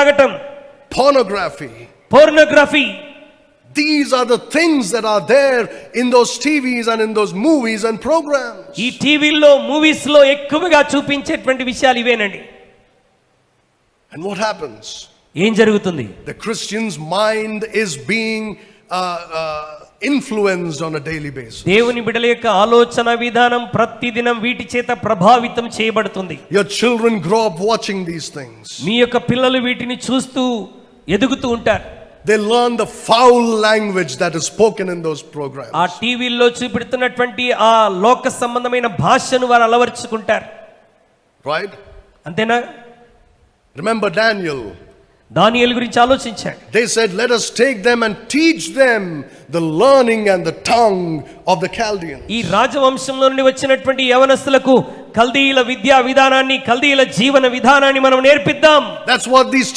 తాగటం, pornography. These are the things that are there in those TVs and in those movies and programs. ఈ టీవీల్లో movies లో ఎక్కువగా చూపించేటువంటి విషయాలు ఇవేనండి. And what happens? ఏం జరుగుతుంది? The Christian's mind is being influenced on a daily basis. దేవుని బిడ్డల యొక్క ఆలోచన విధానం ప్రతిదినం వీటి చేత ప్రభావితం చేయబడుతుంది. Your children grow up watching these things. మీ యొక్క పిల్లలు వీటిని చూస్తూ ఎదుగుతూ ఉంటారు. They learn the foul language that is spoken in those programs. ఆ టీవీల్లో చూపెడుతున్నటువంటి ఆ లోక సంబంధమైన భాషను వారు అలవర్చుకుంటారు. Right? అంతేనా? Remember Daniel. దానియేలు గురించి ఆలోచించాడు. They said, let us take them and teach them the learning and the tongue of the Chaldeans. ఈ రాజవంశంలో నుండి వచ్చినటువంటి యవనస్తులకు కల్దీయుల విద్యా విధానాన్ని, కల్దీయుల జీవన విధానాన్ని మనం నేర్పిద్దాం. That's what these